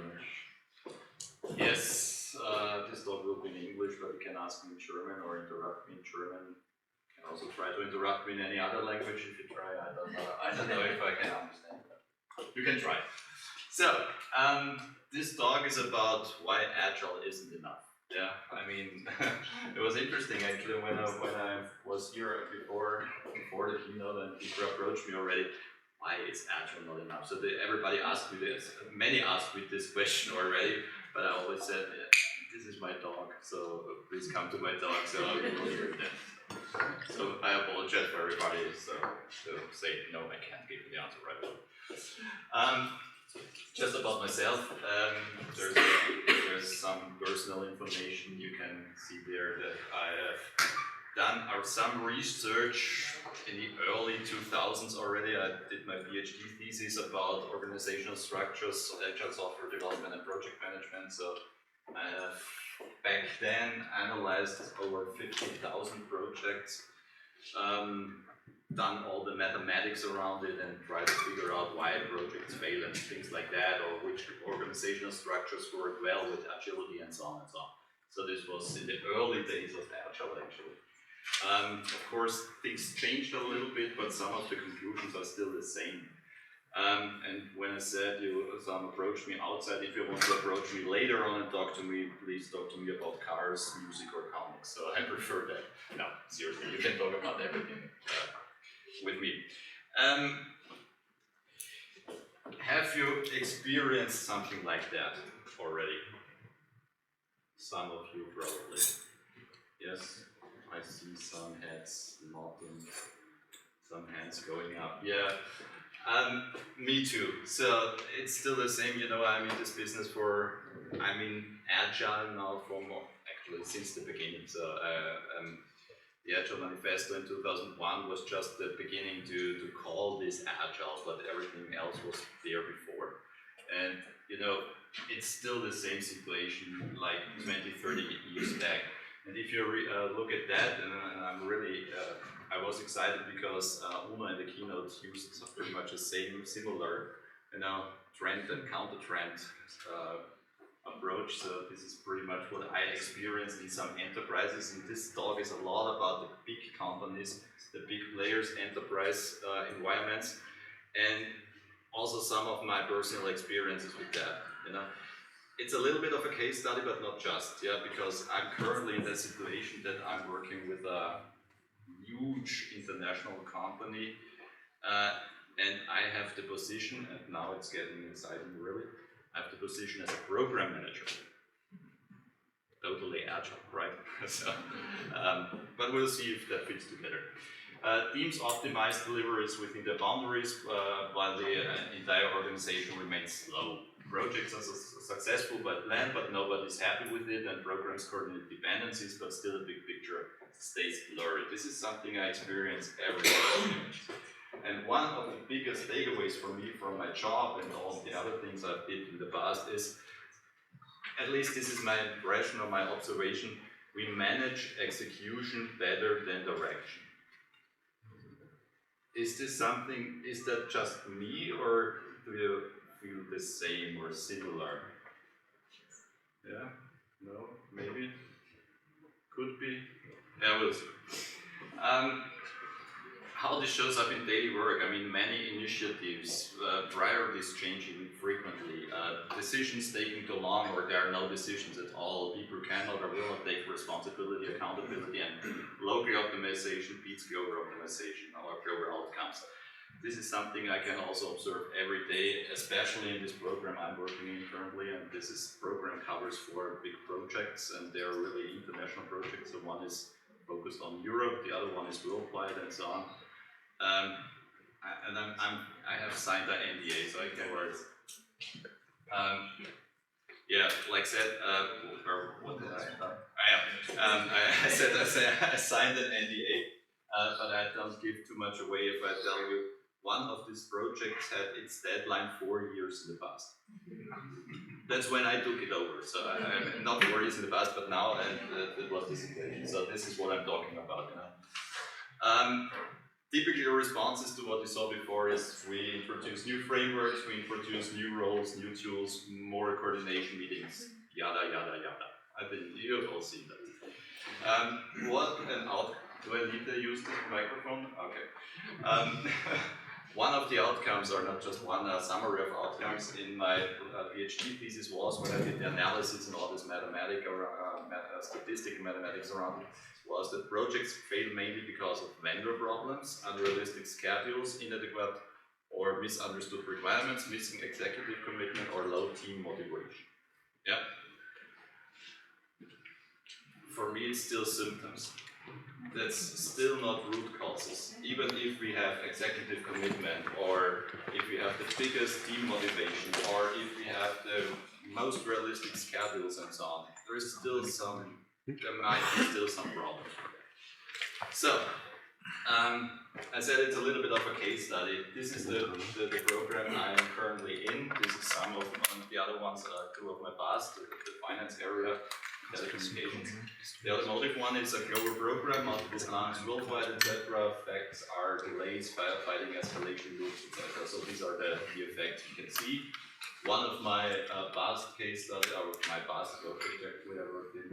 very much. Yes, this talk will be in English, but you can ask me in German or interrupt me in German. You can also try to interrupt me in any other language if you try. I don't know if I can understand that. You can try. So, this talk is about why Agile isn't enough. Yeah, I mean, it was interesting actually when I was here before the keynote and people approached me already. Why is Agile not enough? So everybody asked me this. Many asked me this question already, but I always said, yeah, this is my talk, so please come to my talk. So I will hear that. So I apologize for everybody. So say no, I can't give you the answer right away. Just about myself, there's some personal information you can see there that I have done some research in the early 2000s already. I did my PhD thesis about organizational structures, agile software development and project management. So I have back then analyzed over 50,000 projects, done all the mathematics around it and tried to figure out why projects fail and things like that, or which organizational structures work well with agility and so on and so on. So this was in the early days of Agile actually. Of course, things changed a little bit, but some of the conclusions are still the same. And when I said some approached me outside, if you want to approach me later on and talk to me, please talk to me about cars, music, or comics. So I prefer that. No, seriously, you can talk about everything with me. Have you experienced something like that already? Some of you probably. Yes, I see some heads nodding, some hands going up. Yeah, me too. So it's still the same, you know, I'm in this business I'm in Agile now actually since the beginning. So the Agile Manifesto in 2001 was just the beginning to call this Agile, but everything else was there before. And, you know, it's still the same situation like 20, 30 years back. And if you look at that, and I'm really, I was excited because Uma in the keynote used pretty much the same, similar, you know, trend and counter-trend approach. So this is pretty much what I experienced in some enterprises. And this talk is a lot about the big companies, the big players, enterprise environments, and also some of my personal experiences with that. You know, it's a little bit of a case study, but not just, yeah, because I'm currently in the situation that I'm working with a huge international company, and I have the position, and now it's getting exciting really, I have the position as a program manager. Totally agile, right? So, but we'll see if that fits together. Teams optimize deliveries within their boundaries while the entire organization remains slow. Projects are successful by plan, but nobody's happy with it, and programs coordinate dependencies, but still the big picture stays blurry. This is something I experience every day. And one of the biggest takeaways for me from my job and all the other things I've did in the past is, at least this is my impression or my observation, we manage execution better than direction. Is this something, is that just me, or do you feel the same or similar? Yeah? No? Maybe? Could be? Yeah, we'll see. How this shows up in daily work, I mean, many initiatives, priorities changing frequently, decisions taking too long, or there are no decisions at all, people cannot or will not take responsibility, accountability, and local optimization beats global optimization, or global outcomes. This is something I can also observe every day, especially in this program I'm working in currently, and this program covers 4 big projects, and they're really international projects. So one is focused on Europe, the other one is worldwide, and so on. I have signed an NDA, so I can work. Yeah, like I said, what did I signed an NDA, but I don't give too much away if I tell you one of these projects had its deadline 4 years in the past. That's when I took it over. So I'm not 4 years in the past, but now, and that was the situation. So this is what I'm talking about. You know? Typically, the responses to what you saw before is we introduce new frameworks, we introduce new roles, new tools, more coordination meetings, yada, yada, yada. I think you have all seen that. What an out... Do I need to use the microphone? Okay. One of the outcomes, or not just one, summary of outcomes in my PhD thesis was, when I did the analysis and all this mathematics or statistical mathematics around it, was that projects fail mainly because of vendor problems, unrealistic schedules, inadequate or misunderstood requirements, missing executive commitment, or low team motivation. Yeah. For me, it's still symptoms. That's still not root causes. Even if we have executive commitment, or if we have the biggest team motivation, or if we have the most realistic schedules and so on, there is still some, there might be still some problems. So, I said it's a little bit of a case study. This is the program I am currently in. This is some of the other ones, two of my past, the finance area, telecommunications. The automotive one is a global program, multiple plants worldwide, etc. Effects are delays, firefighting, escalation loops, etc. So these are the effects you can see. One of my past case study, or my past project we have worked in,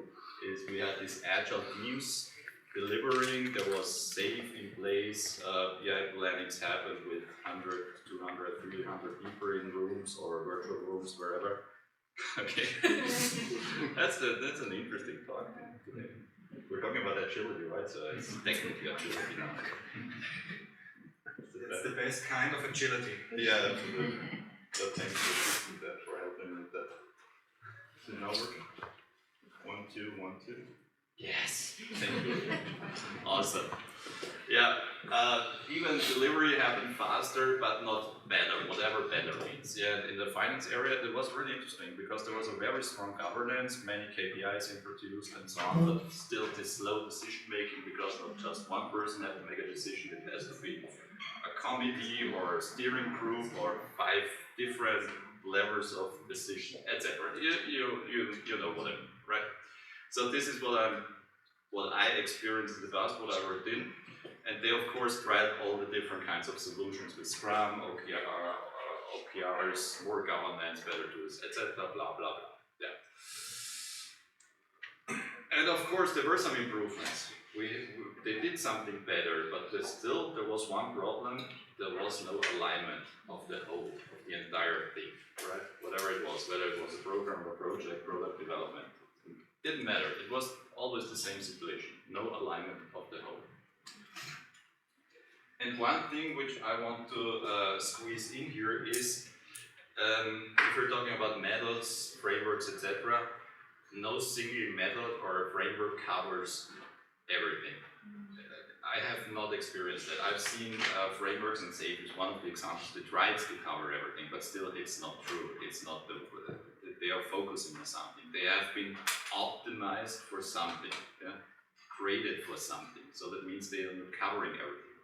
is we had these agile teams delivering. There was safe in place. Plannings happened with 100, 200, 300 people in rooms or virtual rooms, wherever. Okay, that's an interesting talk today. We're talking about agility, right? So it's technically agility now. It's the best kind of agility. Yeah, absolutely. So thanks for helping with that. Is it now working? 1, 2, 1, 2. Yes, thank you. Awesome. Yeah, even delivery happened faster, but not better, whatever better means. Yeah, in the finance area, it was really interesting because there was a very strong governance, many KPIs introduced and so on, but still this slow decision making because not just one person had to make a decision. It has to be a committee or a steering group or 5 different levels of decision, etc. You know what I mean, right? So this is what I experienced in the past, what I worked in, and they of course tried all the different kinds of solutions with Scrum, OKRs, more governance, better tools, etc. Blah blah blah. Yeah. And of course there were some improvements. They did something better, but there was one problem. There was no alignment of the whole, of the entire thing, right? Whatever it was, whether it was a program or project, product development. Didn't matter. It was always the same situation. No alignment of the whole. And one thing which I want to squeeze in here is, if we're talking about methods, frameworks, etc., no single method or framework covers everything. I have not experienced that. I've seen frameworks, and SAFe is one of the examples that tries to cover everything, but still it's not true. It's not they are focusing on something. They have been optimized for something, yeah? Created for something. So that means they are not covering everything.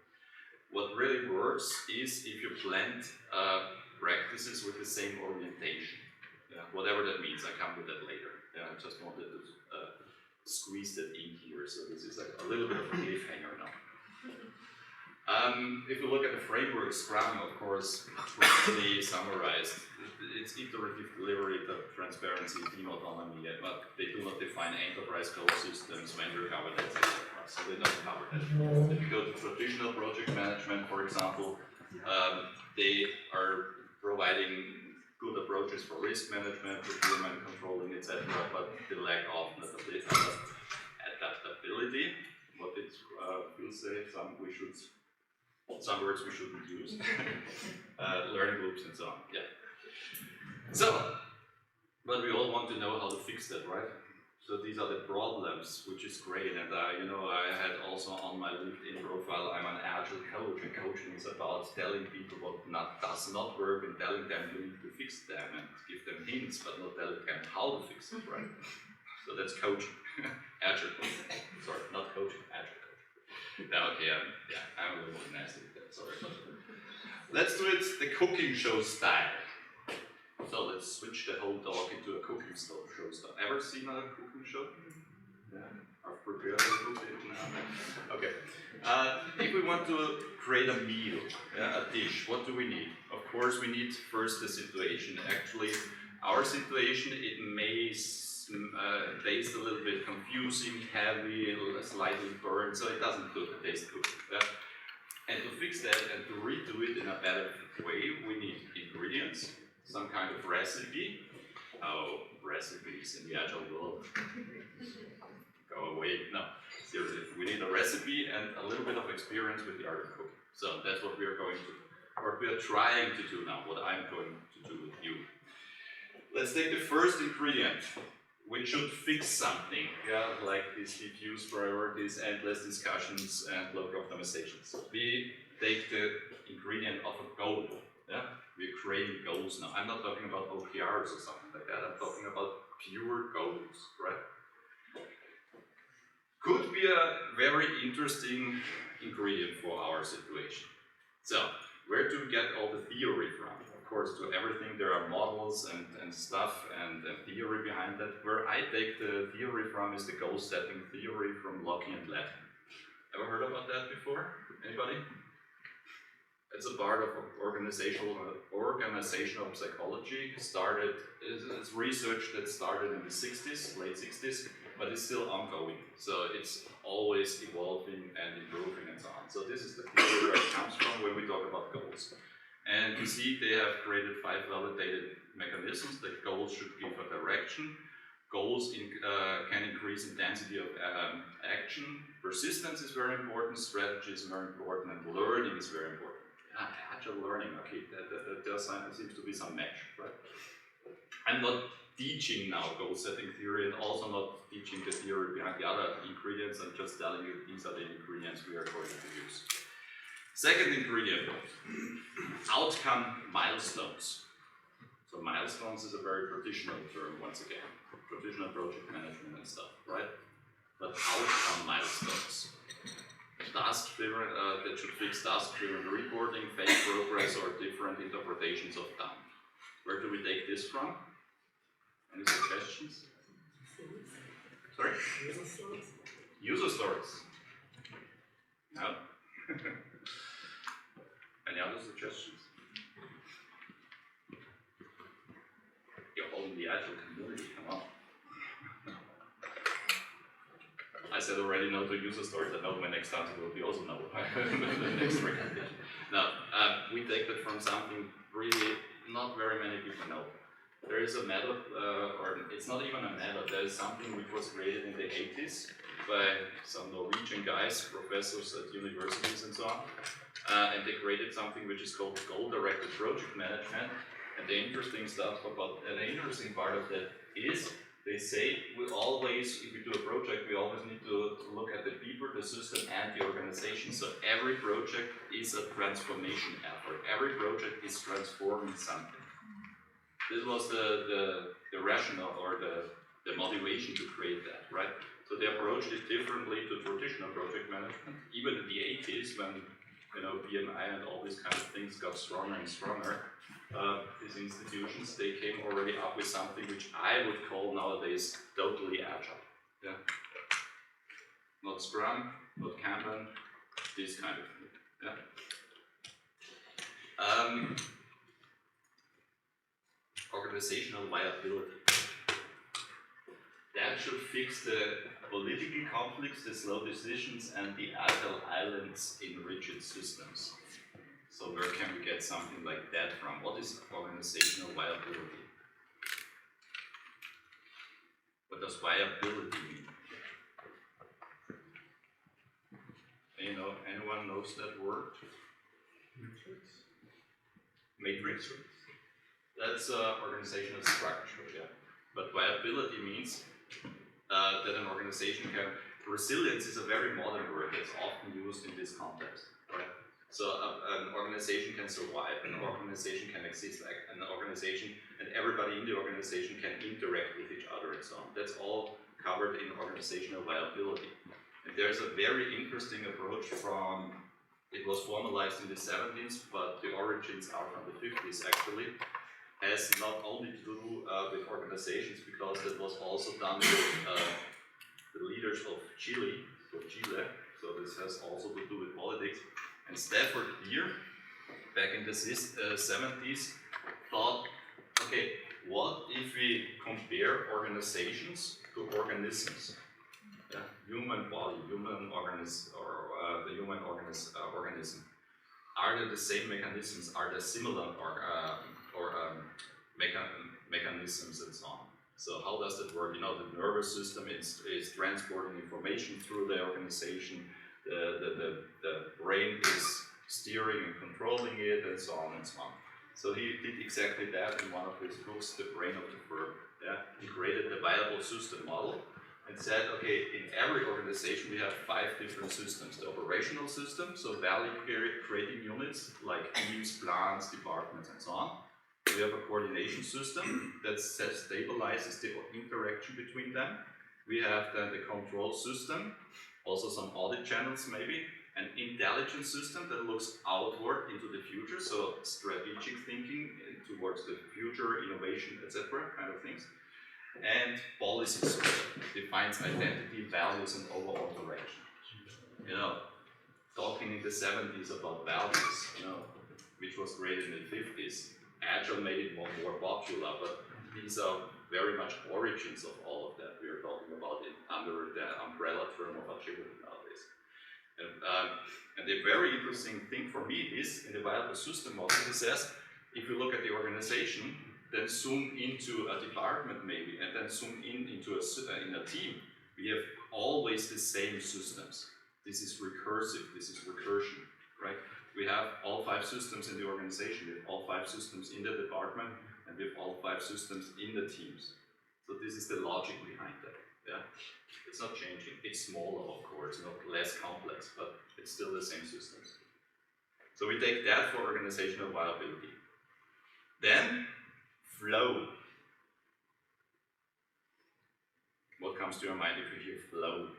What really works is if you blend practices with the same orientation. Yeah? Whatever that means, I come to that later. Yeah? I just wanted to squeeze that in here. So this is like a little bit of a cliffhanger now. If you look at the framework, Scrum, of course, quickly summarized. It's iterative delivery, the transparency, team autonomy, but they do not define enterprise code systems, vendor governance, etc. So they don't cover that. If you go to traditional project management, for example, they are providing good approaches for risk management, procurement, controlling, etc., but the lack of adaptability. What it will say, some words we shouldn't use. Learning loops and so on. Yeah. So, but we all want to know how to fix that, right? So these are the problems, which is great. And I had also on my LinkedIn profile, I'm an Agile coach, and coaching is about telling people what does not work and telling them you need to fix them and give them hints, but not telling them how to fix it, right? So that's coaching. Agile coaching. Sorry, not coaching, Agile coaching. No, okay, I'm a little bit nasty with that, sorry. Let's do it the cooking show style. So let's switch the whole talk into a cooking show style. Ever seen a cooking show? Yeah. I've prepared Okay. If we want to create a meal, a dish, what do we need? Of course, we need first the situation. Actually, our situation, it may taste a little bit confusing, heavy, slightly burned, so it doesn't taste good. And to fix that and to redo it in a better way, we need ingredients, some kind of recipe. Oh, recipes in the Agile world. Go away. No, seriously, we need a recipe and a little bit of experience with the art of cooking. So that's what we are trying to do now, what I'm going to do with you. Let's take the first ingredient, which should fix something, like these diffuse priorities, endless discussions, and local optimizations. We take the ingredient of a goal. We're creating goals now. I'm not talking about OKRs or something like that. I'm talking about pure goals, right? Could be a very interesting ingredient for our situation. So, where do we get all the theory from? Of course, to everything there are models and stuff and theory behind that. Where I take the theory from is the goal setting theory from Locke and Latin. Ever heard about that before? Anybody? It's a part of organizational psychology. It's research that started in the 60s, late 60s, but it's still ongoing. So it's always evolving and improving and so on. So this is the theory where it comes from when we talk about goals. And you see they have created 5 validated mechanisms that goals should give a direction. Goals can increase intensity of action. Persistence is very important, strategy is very important, and learning is very important. Agile learning, okay, there seems to be some match, right? I'm not teaching now goal setting theory and also not teaching the theory behind the other ingredients. I'm just telling you these are the ingredients we are going to use. Second ingredient, outcome milestones. So milestones is a very traditional term once again, traditional project management and stuff, right? But outcome milestones. Task-driven, that should fix task-driven reporting, phase progress, or different interpretations of time. Where do we take this from? Any suggestions? Sorry? User stories. User stories. No? Any other suggestions? You're all in the Agile community, come on. I said already no to user stories. I know my next answer will be also no. The next recommendation. Now, we take that from something really not very many people know. There is a method, or it's not even a method, there is something which was created in the 80s by some Norwegian guys, professors at universities and so on. And they created something which is called goal-directed project management. And the interesting part of that is they say we always, if we do a project, we always need to look at the people, the system, and the organization. So every project is a transformation effort. Every project is transforming something. This was the rationale or the motivation to create that, right? So they approached it differently to traditional project management. Even in the 80s, when BMI and all these kind of things got stronger and stronger, these institutions, they came already up with something which I would call nowadays totally agile. Yeah. Not Scrum, not Kanban, this kind of thing. Yeah. Organizational viability. That should fix the political conflicts, the slow decisions, and the agile islands in rigid systems. So where can we get something like that from? What is organizational viability? What does viability mean? Anyone knows that word? Matrix. That's organizational structure, yeah. But viability means that an organization can. Resilience is a very modern word that's often used in this context, right? So an organization can survive, an organization can exist like an organization, and everybody in the organization can interact with each other and so on. That's all covered in organizational viability. And there's a very interesting approach it was formalized in the 70s, but the origins are from the 50s actually. Has not only to do with organizations, because that was also done with the leaders of Chile, so this has also to do with politics, and Stafford Beer, back in the 70s, thought, okay, what if we compare organizations to organisms? Yeah, human body, human organism, or the human organism. Are they the same mechanisms? Are there similar mechanisms and so on? So how does that work? You know, the nervous system is transporting information through the organization. The brain is steering and controlling it, and so on and so on. So he did exactly that in one of his books, The Brain of the Firm. Yeah? He created the viable system model and said, okay, in every organization we have 5 different systems. The operational system, so value creating units like teams, plants, departments, and so on. We have a coordination system that stabilizes the interaction between them. We have then the control system, also some audit channels maybe, an intelligence system that looks outward into the future, so strategic thinking towards the future, innovation, etc., kind of things. And policy system defines identity, values, and overall direction. You know, talking in the 70s about values, you know, which was created in the 50s. Agile made it more popular, but these are very much origins of all of that we are talking about under the umbrella term of agility nowadays. And the very interesting thing for me is, in the viable system model, it says, if you look at the organization, then zoom into a department maybe, and then zoom into in a team, we have always the same systems. This is recursive, this is recursion, right? We have all 5 systems in the organization, we have all 5 systems in the department, and we have all 5 systems in the teams. So this is the logic behind that, yeah? It's not changing, it's smaller of course, not less complex, but it's still the same systems. So we take that for organizational viability. Then, flow. What comes to your mind if you hear flow?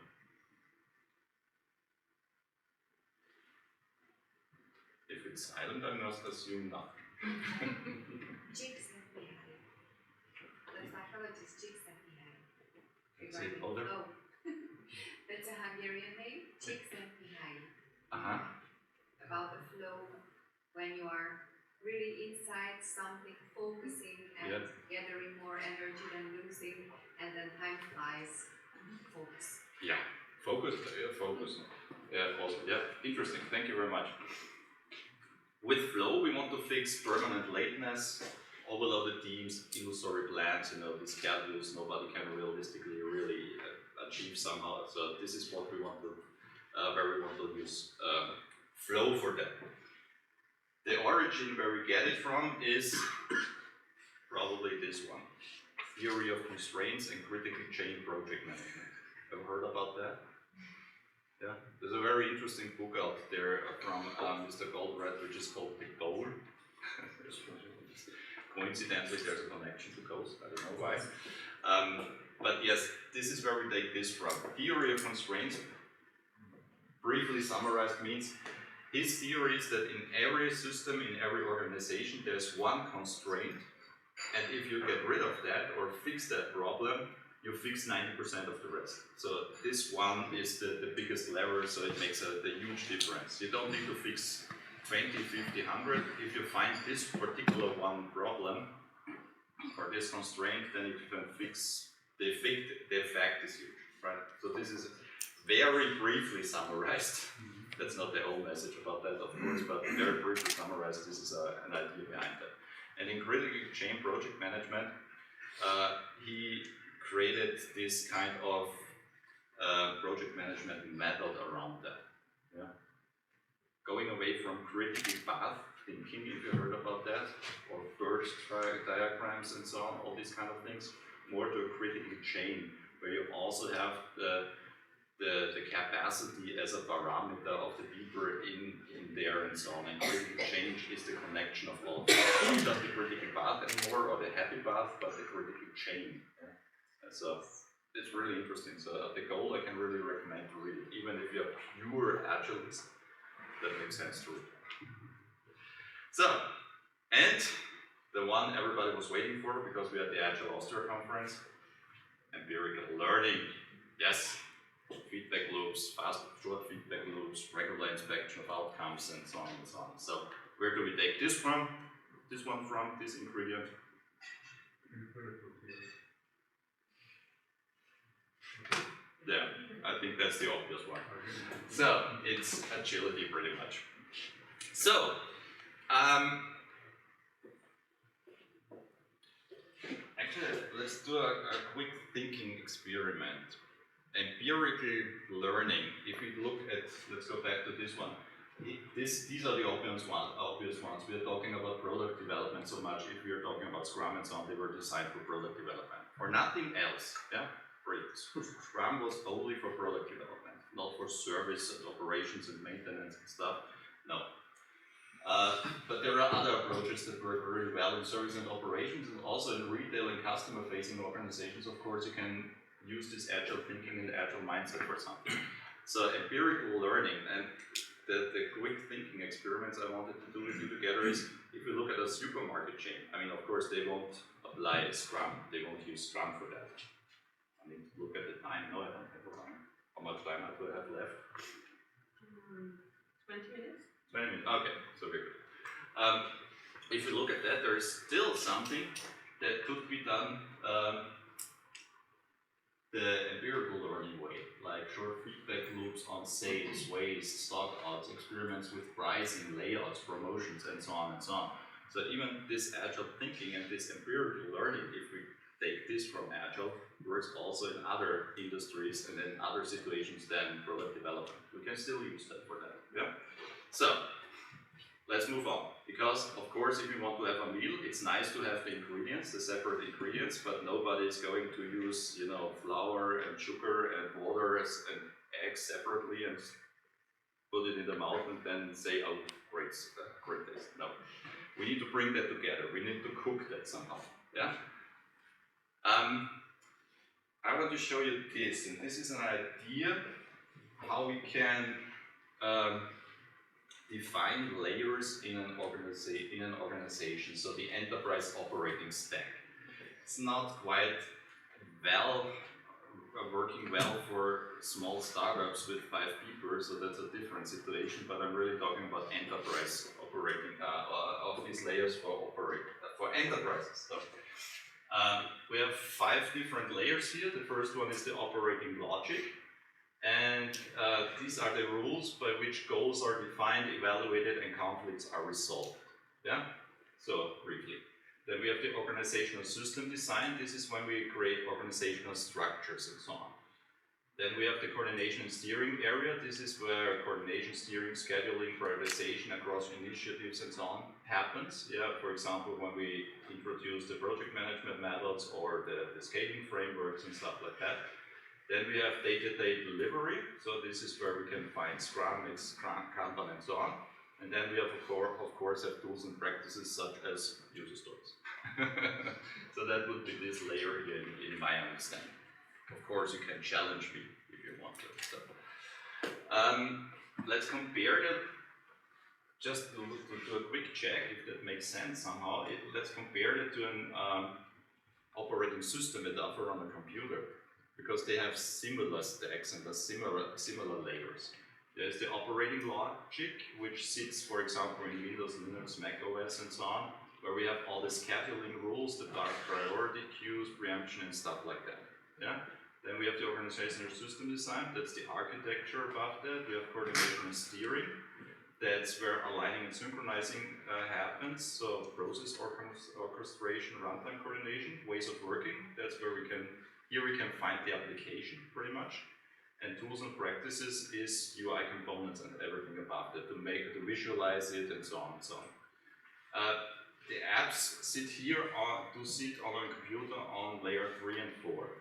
If it's silent, I must assume nothing. JIPP.IT. The psychologist JIPP.IT. Say it older. Oh, that's a Hungarian name. JIPP.IT. About the flow when you are really inside something, focusing and gathering more energy than losing, and then time flies. Focus. Yeah, focus. Yeah, also, yeah, interesting. Thank you very much. With flow, we want to fix permanent lateness, overloaded teams, illusory plans, you know, these schedules nobody can realistically really achieve somehow. So this is what we want to, where we want to use flow for that. The origin where we get it from is probably this one. Theory of constraints and critical chain project management. Have you heard about that? Yeah, there's a very interesting book out there from Mr. Goldrat, which is called The Goal. Coincidentally, there's a connection to Ghost, I don't know why. But yes, this is where we take this from. Theory of constraints, briefly summarized, means his theory is that in every system, in every organization, there's one constraint, and if you get rid of that or fix that problem, you fix 90% of the rest. So this one is the biggest lever, so it makes the huge difference. You don't need to fix 20, 50, 100. If you find this particular one problem, or this constraint, then you can fix the effect is huge, right? So this is very briefly summarized. That's not the whole message about that, of course, but very briefly summarized, this is an idea behind that. And in critical chain project management, he created this kind of project management method around that. Yeah? Going away from critical path thinking, if you heard about that, or burst diagrams and so on, all these kind of things, more to a critical chain, where you also have the capacity as a parameter of the deeper in there and so on. And critical change is the connection of all. Not just the critical path anymore, or the happy path, but the critical chain. Yeah? And so it's really interesting. So The Goal I can really recommend to read it, even if you're pure agilist. That makes sense to read. So, and the one everybody was waiting for, because we had the Agile Austria conference, empirical learning. Yes. feedback loops, fast, short feedback loops, regular inspection of outcomes, and so on and so on. So where do we take this from? This one from, this ingredient? Yeah, I think that's the obvious one. So it's agility pretty much. So, actually, let's do a quick thinking experiment. Empirical learning, if we look at, let's go back to this one. These are the obvious ones. We are talking about product development so much. If we are talking about Scrum and so on, they were designed for product development. For nothing else, yeah? Scrum was only for product development, not for service and operations and maintenance and stuff, no. But there are other approaches that work really well in service and operations, and also in retail and customer-facing organizations. Of course, you can use this agile thinking and agile mindset for something. So empirical learning and the quick thinking experiments I wanted to do with you together is, if you look at a supermarket chain, I mean, of course, they won't apply Scrum. They won't use Scrum for that. I mean, look at the time. No, I don't have the time. How much time do I have left? 20 minutes. 20 minutes, okay, so very good. If you look at that, there is still something that could be done the empirical learning way, like short feedback loops on sales, waste, stock outs, experiments with pricing, layouts, promotions, and so on and so on. So even this agile thinking and this empirical learning, if we take this from agile, works also in other industries and in other situations than product development. We can still use that for that. Yeah. So let's move on, because of course if you want to have a meal, it's nice to have the ingredients, the separate ingredients, but nobody is going to use, you know, flour and sugar and water and eggs separately and put it in the mouth and then say, oh, great taste. No, we need to bring that together. We need to cook that somehow. Yeah. I want to show you this, and this is an idea how we can define layers in an organization, so the enterprise operating stack. It's not quite working well for small startups with 5 people, so that's a different situation, but I'm really talking about enterprise operating, of these layers for enterprises. So, we have 5 different layers here. The first one is the operating logic. And these are the rules by which goals are defined, evaluated, and conflicts are resolved. Yeah? So, briefly. Then we have the organizational system design. This is when we create organizational structures and so on. Then we have the coordination and steering area. This is where coordination, steering, scheduling, prioritization across initiatives and so on happens. Yeah, for example, when we introduce the project management methods or the scaling frameworks and stuff like that. Then we have day-to-day delivery, so this is where we can find Scrum, Kanban, and so on. And then we have, of course, have tools and practices such as user stories. So that would be this layer here in my understanding. Of course, you can challenge me if you want to. So, let's compare that. Just to do a quick check if that makes sense somehow. Let's compare it to an operating system metaphor on a computer, because they have similar stacks and similar layers. There's the operating logic, which sits, for example, in Windows, Linux, Mac OS, and so on, where we have all the scheduling rules, the priority queues, preemption, and stuff like that. Yeah. Then we have the organizational system design. That's the architecture above that. We have coordination and steering. That's where aligning and synchronizing happens. So process orchestration, runtime coordination, ways of working. That's where here we can find the application pretty much. And tools and practices is UI components and everything above that to visualize it and so on and so on. The apps sit on a computer on layer 3 and 4.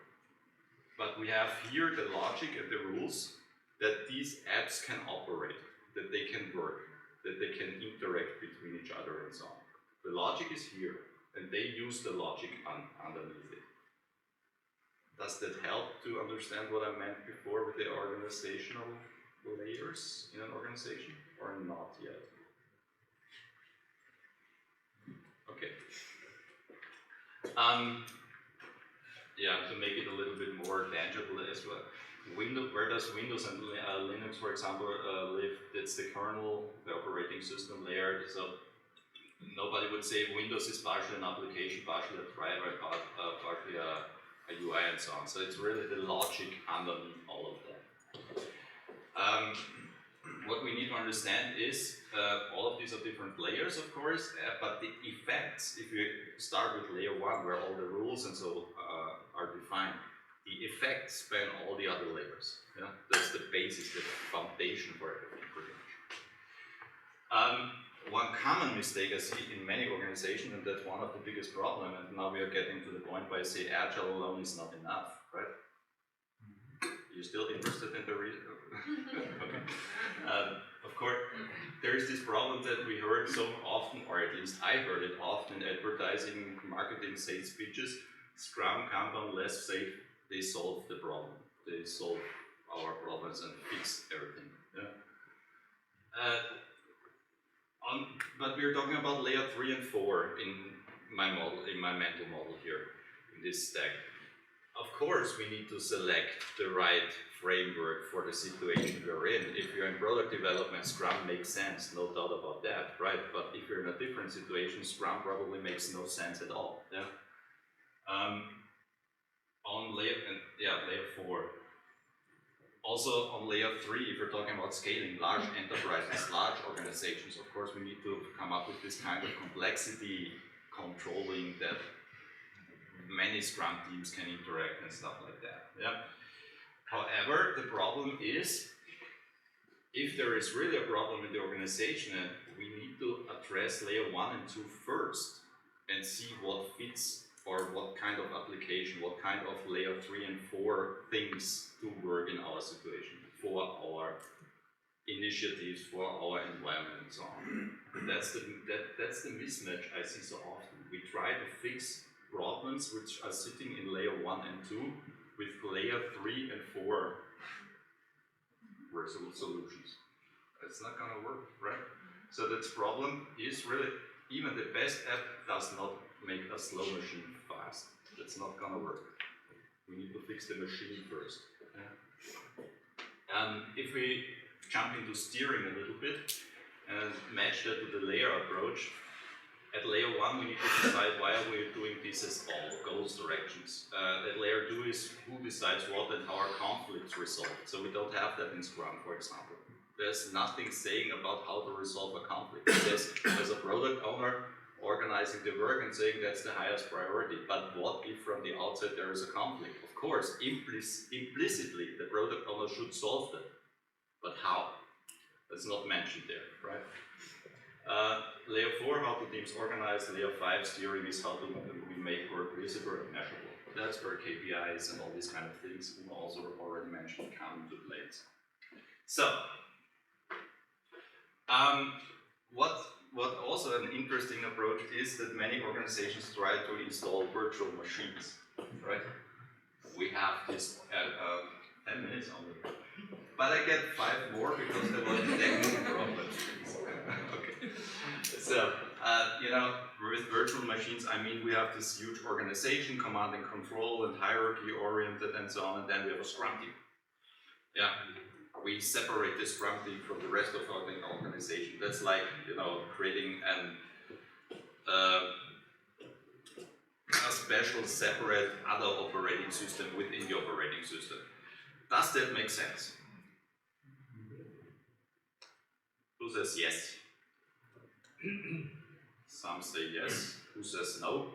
But we have here the logic and the rules that these apps can operate, that they can work, that they can interact between each other and so on. The logic is here, and they use the logic underneath it. Does that help to understand what I meant before with the organizational layers in an organization, or not yet? Okay. Yeah, to make it a little bit more tangible as well. where does Windows and Linux, for example, live? That's the kernel, the operating system layer. So nobody would say Windows is partially an application, partially a driver, partially a UI and so on. So it's really the logic underneath all of that. What we need to understand is all of these are different layers, of course, but the effects, if you start with layer 1 where all the rules and so are defined, the effects span all the other layers. Yeah? That's the basis, the foundation for everything pretty much. One common mistake I see in many organizations, and that's one of the biggest problems, and now we are getting to the point where I say Agile alone is not enough, right? You're still interested in the reason? Okay. Of course, there is this problem that we heard so often, or at least I heard it often in advertising, marketing, sales speeches. Scrum, Kanban, less safe, they solve the problem. They solve our problems and fix everything. Yeah? But we're talking about layer 3 and 4 in my model, in my mental model here, in this stack. Of course, we need to select the right framework for the situation we're in. If you're in product development, Scrum makes sense, no doubt about that, right? But if you're in a different situation, Scrum probably makes no sense at all. Yeah. On layer, layer 4. Also on layer 3, if you're talking about scaling large enterprises, large organizations, of course we need to come up with this kind of complexity controlling that many Scrum teams can interact and stuff like that. Yeah. However, the problem is, if there is really a problem in the organization, we need to address layer 1 and 2 first and see what fits or what kind of application, what kind of layer 3 and 4 things to work in our situation for our initiatives, for our environment and so on. That's the mismatch I see so often. We try to fix problems which are sitting in layer 1 and 2 with layer 3 and 4 solutions. It's not going to work, right? So that problem is really, even the best app does not make a slow machine fast. That's not going to work. We need to fix the machine first. Yeah? If we jump into steering a little bit and match that to the layer approach, at layer 1 we need to decide why are we doing this as all goals directions. At layer 2 is who decides what and how are conflicts resolved. So we don't have that in Scrum, for example. There's nothing saying about how to resolve a conflict. It says, as a product owner, organizing the work and saying that's the highest priority. But what if from the outset there is a conflict? Of course, implicitly the product owner should solve that. But how? That's not mentioned there, right? Layer 4, how do teams organize? Layer 5, steering is how do we make work visible and measurable. That's where KPIs and all these kind of things we also already mentioned come into play. So, what also an interesting approach is that many organizations try to install virtual machines, right? We have this 10 minutes only. But I get 5 more because there was a technical problem. Okay. So, with virtual machines, I mean, we have this huge organization, command and control and hierarchy oriented and so on, and then we have a Scrum team. Yeah. We separate the Scrum team from the rest of our organization. That's like, creating a special, separate other operating system within the operating system. Does that make sense? Who says yes? Some say yes. Who says no?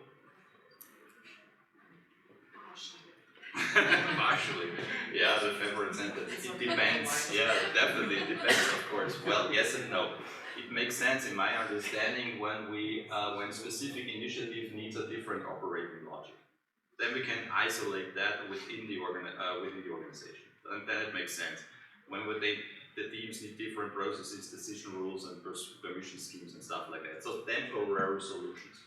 Partially. Yeah, the favorite sentence. It depends. Yeah, definitely. It depends, of course. Well, yes and no. It makes sense in my understanding when specific initiative needs a different operating logic. Then we can isolate that within the organization. And then it makes sense. When the teams need different processes, decision rules, and permission schemes and stuff like that. So temporary solutions.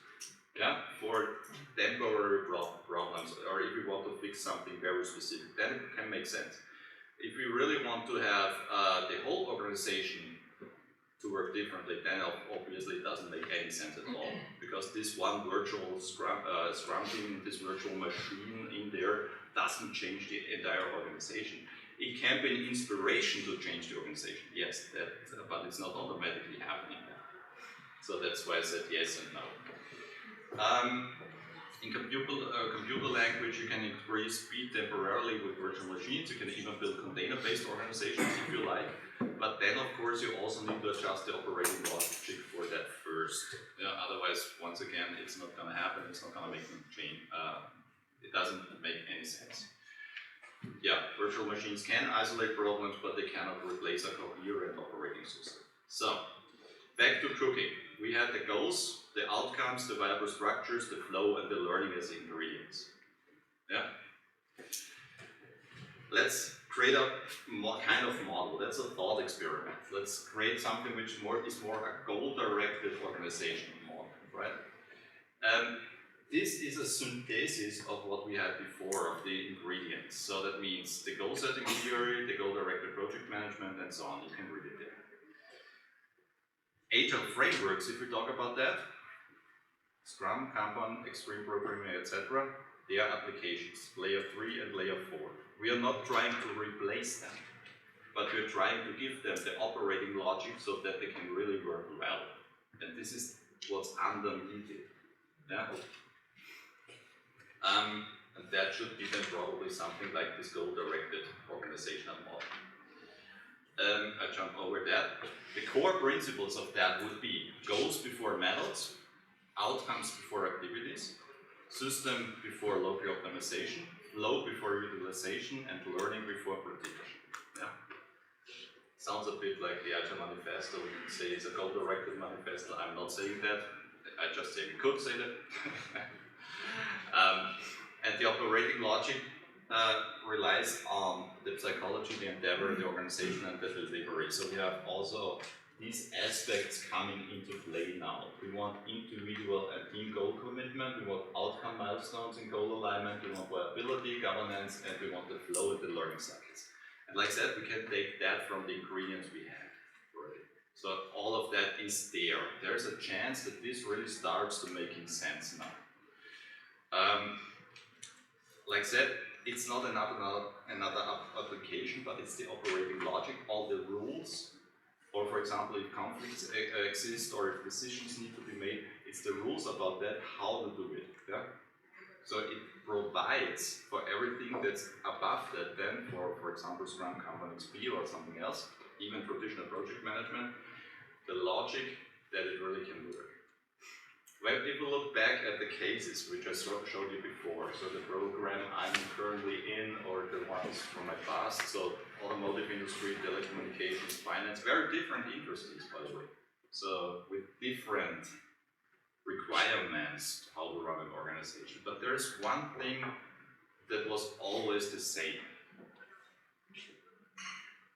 Yeah, for temporary problems, or if you want to fix something very specific, then it can make sense. If we really want to have the whole organization to work differently, then obviously it doesn't make any sense at all, because this one virtual Scrum team, this virtual machine in there, doesn't change the entire organization. It can be an inspiration to change the organization, yes, but it's not automatically happening. So that's why I said yes and no. In computer language, you can increase speed temporarily with virtual machines. You can even build container-based organizations if you like. But then, of course, you also need to adjust the operating logic for that first. Otherwise, once again, it's not going to happen. It's not going to make them change. It doesn't make any sense. Yeah, virtual machines can isolate problems, but they cannot replace a coherent operating system. So, back to cooking. We had the goals, the outcomes, the viable structures, the flow, and the learning as ingredients. Yeah. Let's create a kind of model. That's a thought experiment. Let's create something which is more a goal-directed organizational model, right? This is a synthesis of what we had before of the ingredients. So that means the goal-setting theory, the goal-directed project management, and so on. You can read it there. Agile frameworks, if we talk about that, Scrum, Kanban, Extreme Programming, etc., they are applications, layer 3 and layer 4. We are not trying to replace them, but we're trying to give them the operating logic so that they can really work well. And this is what's underneath it. Yeah? And that should be then probably something like this goal-directed organizational model. I jump over that. The core principles of that would be goals before methods, outcomes before activities, system before local optimization, flow before utilization, and learning before prediction. Yeah. Sounds a bit like the Agile manifesto. We can say it's a goal-directed manifesto. I'm not saying that. I just say we could say that. And the operating logic relies on the psychology, the endeavor, the organization, and the delivery. So we have also these aspects coming into play now. We want individual and team goal commitment, we want outcome milestones in goal alignment, we want viability, governance, and we want the flow and the learning cycles. And like I said, we can take that from the ingredients we have already. So all of that is there. There's a chance that this really starts to making sense now. Like I said, it's not another application, but it's the operating logic, all the rules, or for example, if conflicts exist or if decisions need to be made, it's the rules about that, how to do it. Yeah? So it provides for everything that's above that then, for example, Scrum, Kanban, XP or something else, even traditional project management, the logic that it really can work. When people look back at the cases which I showed you before, so the program I'm currently in or the ones from my past, so automotive industry, telecommunications, finance, very different industries by the way. So with different requirements how to run an organization. But there's one thing that was always the same.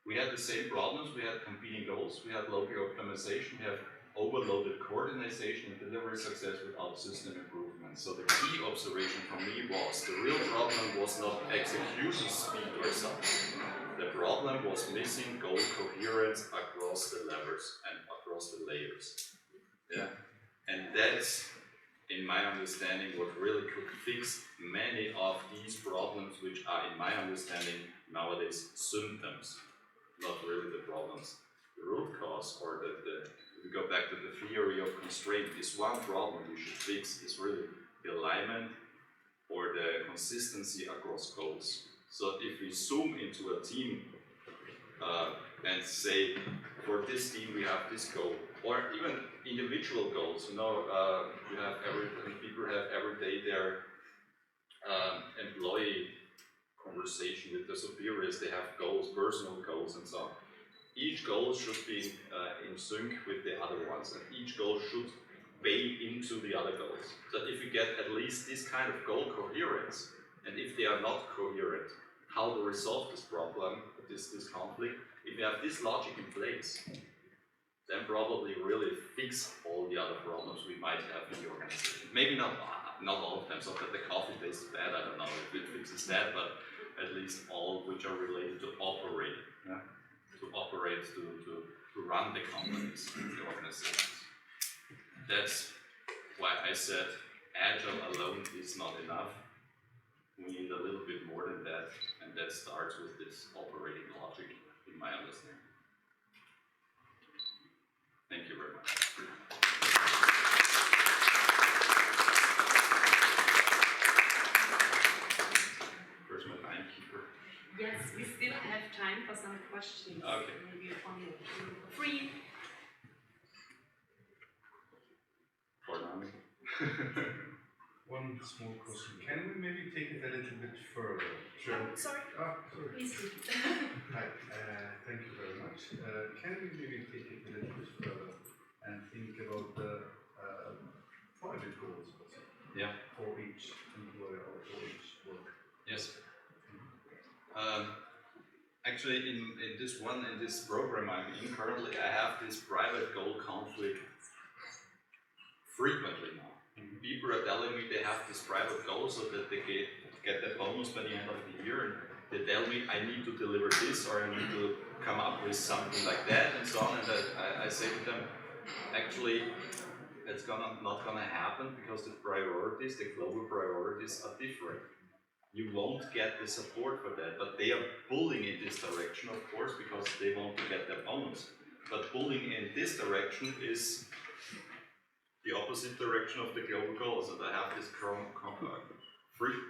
We had the same problems, we had competing goals, we had local optimization, we had overloaded coordination and delivery success without system improvement. So the key observation for me was the real problem was not execution speed or something. The problem was missing goal coherence across the levers and across the layers. Yeah, and that's, in my understanding, what really could fix many of these problems, which are, in my understanding, nowadays symptoms, not really the problems. The root cause, or we go back to the theory of constraint, is one problem we should fix is really the alignment or the consistency across goals. So if we zoom into a team and say, for this team we have this goal, or even individual goals, you know, people have every day their employee conversation with the superiors, they have goals, personal goals and so on. Each goal should be in sync with the other ones, and each goal should pay into the other goals. So if you get at least this kind of goal coherence, and if they are not coherent, how to resolve this problem, this conflict, if you have this logic in place, then probably really fix all the other problems we might have in the organization. Maybe not all of them, so that the coffee tastes bad, I don't know if it fixes that, but at least all which are related to operate. Yeah? To operate, to run the companies, the organizations. That's why I said Agile alone is not enough. We need a little bit more than that, and that starts with this operating logic, in my understanding. Thank you very much. Where's my timekeeper? Yes, we still have time for some questions. Okay. Maybe one for free. For Nami. One small question. Can we maybe take it a little bit further? Sure. Sorry. Ah, sorry. Please do. Hi, thank you very much. Can we maybe take it a little bit further and think about the private goals also? Yeah. For each employer or for each work? Yes. Actually, in this program I'm in currently, I have this private goal conflict frequently now. People are telling me they have this private goal so that they get the bonus by the end of the year, and they tell me I need to deliver this or I need to come up with something like that and so on. And I say to them, actually, it's not gonna happen because the priorities, the global priorities, are different. You won't get the support for that, but they are pulling in this direction, of course, because they want to get their bonus. But pulling in this direction is the opposite direction of the global goals, and I have this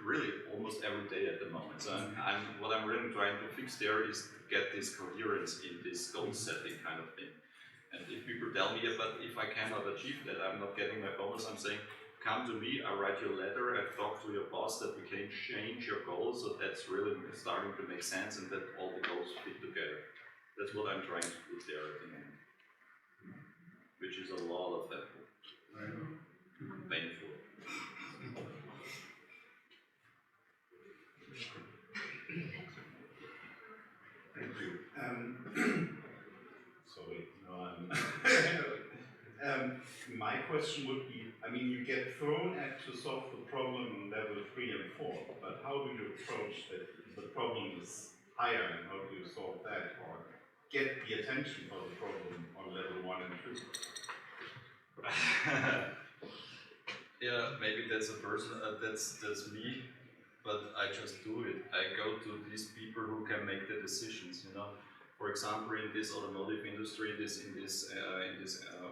really almost every day at the moment. So what I'm really trying to fix there is to get this coherence in this goal setting kind of thing. And if people tell me, but if I cannot achieve that, I'm not getting my bonus, I'm saying, come to me, I write you a letter, I talk to your boss that we can change your goals, so that's really starting to make sense and that all the goals fit together. That's what I'm trying to put there at the moment. Which is a lot of effort. Painful. Thank you. Sorry, no, my question would be, I mean, you get thrown at to solve the problem on level 3 and 4, but how do you approach that the problem is higher and how do you solve that or get the attention for the problem on level 1 and 2? Yeah, maybe that's a person, that's me, but I just do it. I go to these people who can make the decisions, you know. For example, in this automotive industry, in this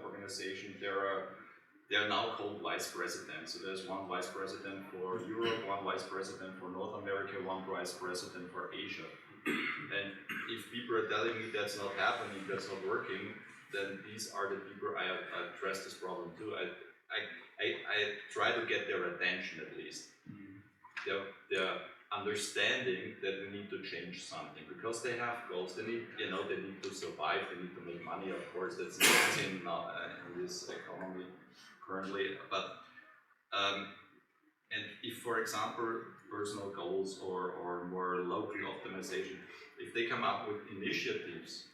organization, they are now called vice presidents. So there's one vice president for Europe, one vice president for North America, one vice president for Asia. And if people are telling me that's not happening, that's not working, then these are the people I address this problem to. I try to get their attention at least. Their understanding that we need to change something because they have goals. They need, they need to survive. They need to make money. Of course, that's not in this economy currently. But and if, for example, personal goals or more local optimization, if they come up with initiatives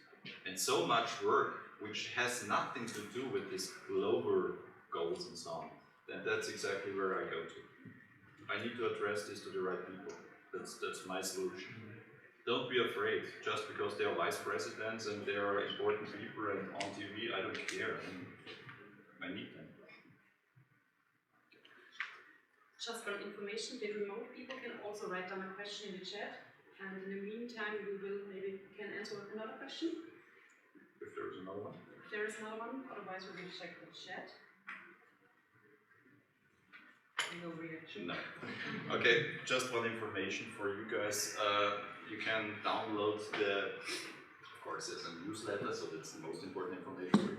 and so much work which has nothing to do with these global goals and so on, then that's exactly where I go to. I need to address this to the right people. That's my solution. Don't be afraid, just because they are vice presidents and they are important people and on TV, I don't care. I need them. Just for information, the remote people can also write down a question in the chat, and in the meantime, we will maybe can answer another question. If there is another one. If there is another one, otherwise we will check the chat. No reaction. No. Okay, just one information for you guys. You can download of course, there's a newsletter, so that's the most important information.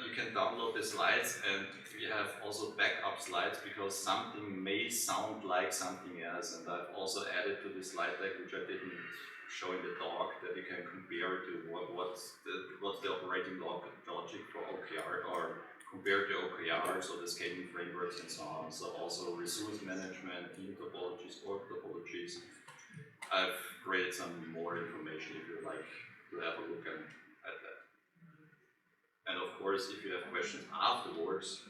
You can download the slides, and we have also backup slides because something may sound like something else. And I've also added to the slide deck, which I didn't show in the talk, that you can compare to what's the operating logic for OKR or compared to OKR, so the scaling frameworks and so on. So also resource management, team topologies, org topologies. I've created some more information if you'd like to have a look at that. And of course, if you have questions afterwards,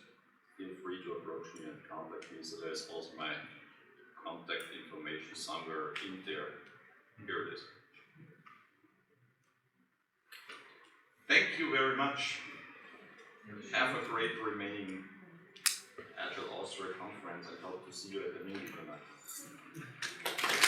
feel free to approach me and contact me. So there's also my contact information somewhere in there. Here it is. Thank you very much. Have a great remaining Agile Austria conference and hope to see you at the meeting tonight.